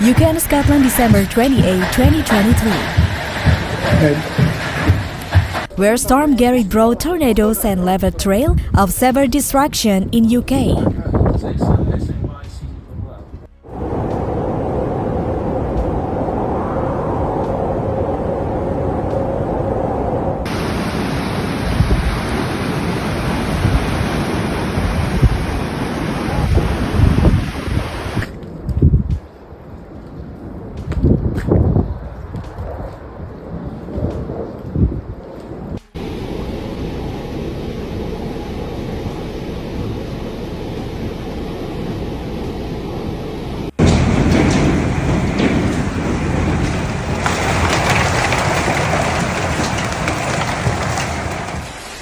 UK and Scotland, December 28, 2023. Where Storm Gerrit brought tornadoes and left a trail of severe destruction in UK.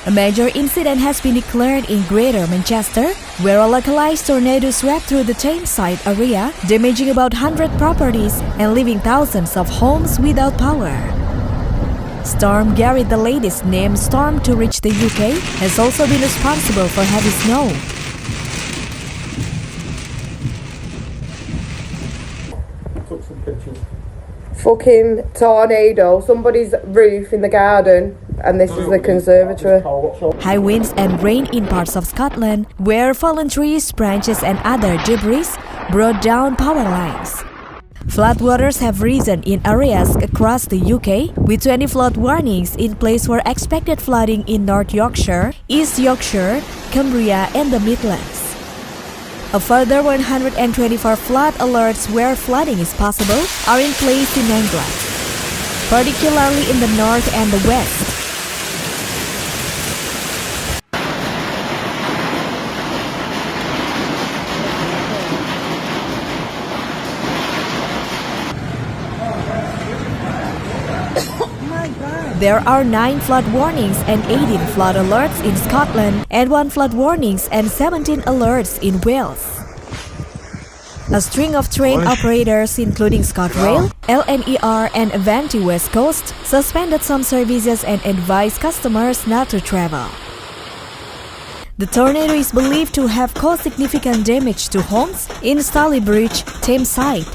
A major incident has been declared in Greater Manchester, where a localized tornado swept through the Tameside area, damaging about 100 properties and leaving thousands of homes without power. Storm Gerrit, the latest named storm to reach the UK, has also been responsible for heavy snow. Took some pictures. Fucking tornado, somebody's roof in the garden, and this is the conservatory. High winds and rain in parts of Scotland, where fallen trees, branches and other debris brought down power lines. Floodwaters have risen in areas across the UK, with 20 flood warnings in place for expected flooding in North Yorkshire, East Yorkshire, Cumbria and the Midlands. A further 124 flood alerts where flooding is possible are in place in England, particularly in the north and the west. There are 9 flood warnings and 18 flood alerts in Scotland and 1 flood warnings and 17 alerts in Wales. A string of train operators, including ScotRail, LNER and Avanti West Coast, suspended some services and advised customers not to travel. The tornado is believed to have caused significant damage to homes in Stalybridge, Tameside.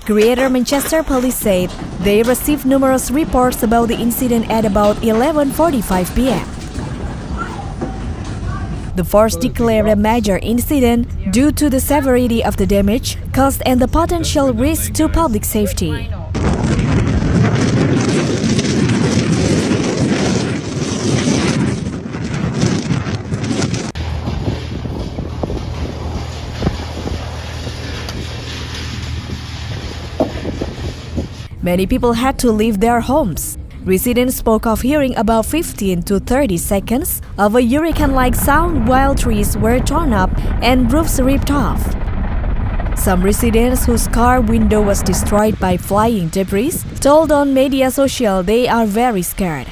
Greater Manchester Police said they received numerous reports about the incident at about 11:45 p.m. The force declared a major incident due to the severity of the damage caused and the potential risk to public safety. Many people had to leave their homes. Residents spoke of hearing about 15 to 30 seconds of a hurricane-like sound while trees were torn up and roofs ripped off. Some residents whose car window was destroyed by flying debris told on media social they are very scared.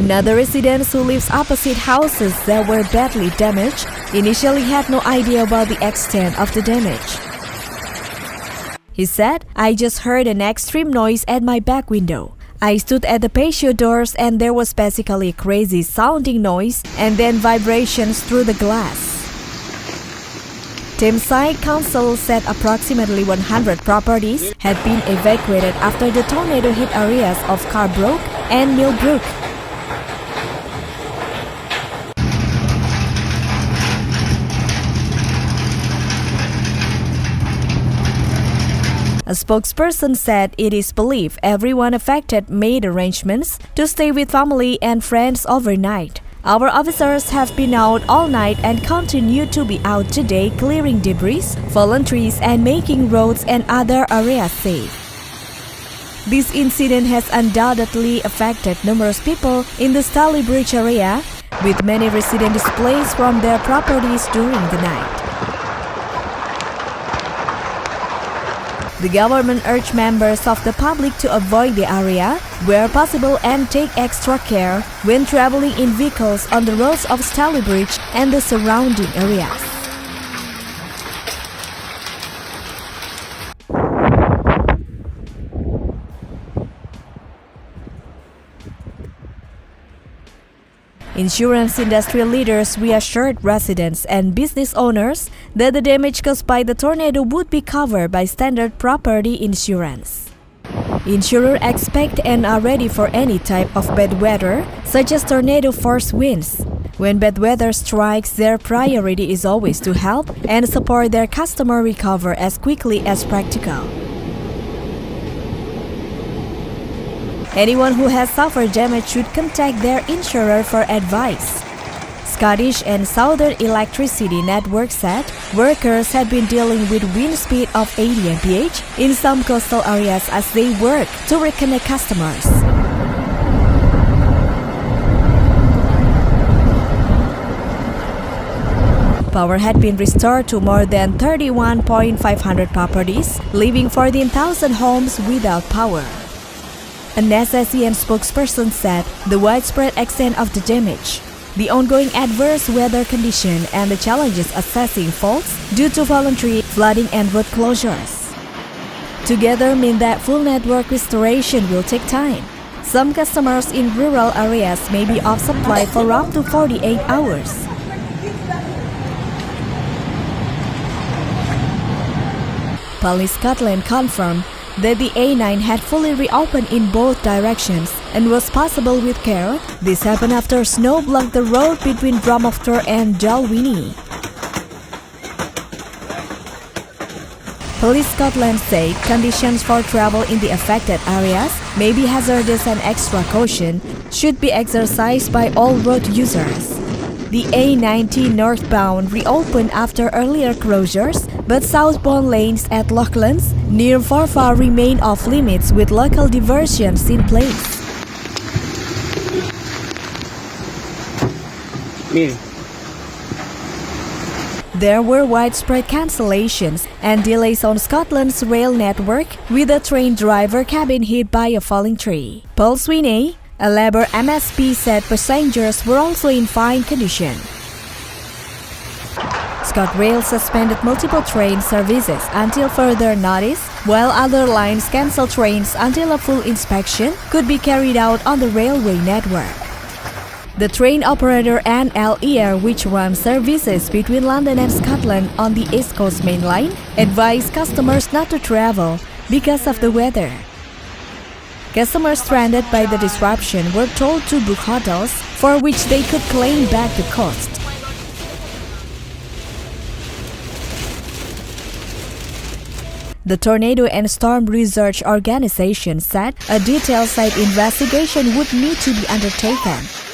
Another resident who lives opposite houses that were badly damaged initially had no idea about the extent of the damage. He said, "I just heard an extreme noise at my back window. I stood at the patio doors and there was basically a crazy sounding noise and then vibrations through the glass." Tameside Council said approximately 100 properties had been evacuated after the tornado hit areas of Carbrook and Millbrook. A spokesperson said it is believed everyone affected made arrangements to stay with family and friends overnight. Our officers have been out all night and continue to be out today clearing debris, fallen trees and making roads and other areas safe. This incident has undoubtedly affected numerous people in the Stalybridge area, with many residents displaced from their properties during the night. The government urged members of the public to avoid the area where possible and take extra care when traveling in vehicles on the roads of Stalybridge and the surrounding areas. Insurance industry leaders reassured residents and business owners that the damage caused by the tornado would be covered by standard property insurance. Insurers expect and are ready for any type of bad weather, such as tornado-force winds. When bad weather strikes, their priority is always to help and support their customer recover as quickly as practical. Anyone who has suffered damage should contact their insurer for advice. Scottish and Southern Electricity Network said workers had been dealing with wind speed of 80 mph in some coastal areas as they work to reconnect customers. Power had been restored to more than 31,500 properties, leaving 14,000 homes without power. An SSEN spokesperson said the widespread extent of the damage, the ongoing adverse weather condition, and the challenges assessing faults due to voluntary flooding and road closures together mean that full network restoration will take time. Some customers in rural areas may be off supply for up to 48 hours. Police Scotland confirmed that the A9 had fully reopened in both directions and was passable with care. This happened after snow blocked the road between Dromoftor and Dalwhinnie. Police Scotland said conditions for travel in the affected areas may be hazardous and extra caution should be exercised by all road users. The A90 northbound reopened after earlier closures, but southbound lanes at Localised near Forfar remain off limits with local diversions in place. There were widespread cancellations and delays on Scotland's rail network, with a train driver cabin hit by a falling tree. Paul Sweeney, a Labour MSP, said passengers were also in fine condition. ScotRail suspended multiple train services until further notice, while other lines cancelled trains until a full inspection could be carried out on the railway network. The train operator NL, which runs services between London and Scotland on the East Coast Main Line, advised customers not to travel because of the weather. Customers stranded by the disruption were told to book hotels for which they could claim back the cost. The Tornado and Storm Research Organization said a detailed site investigation would need to be undertaken.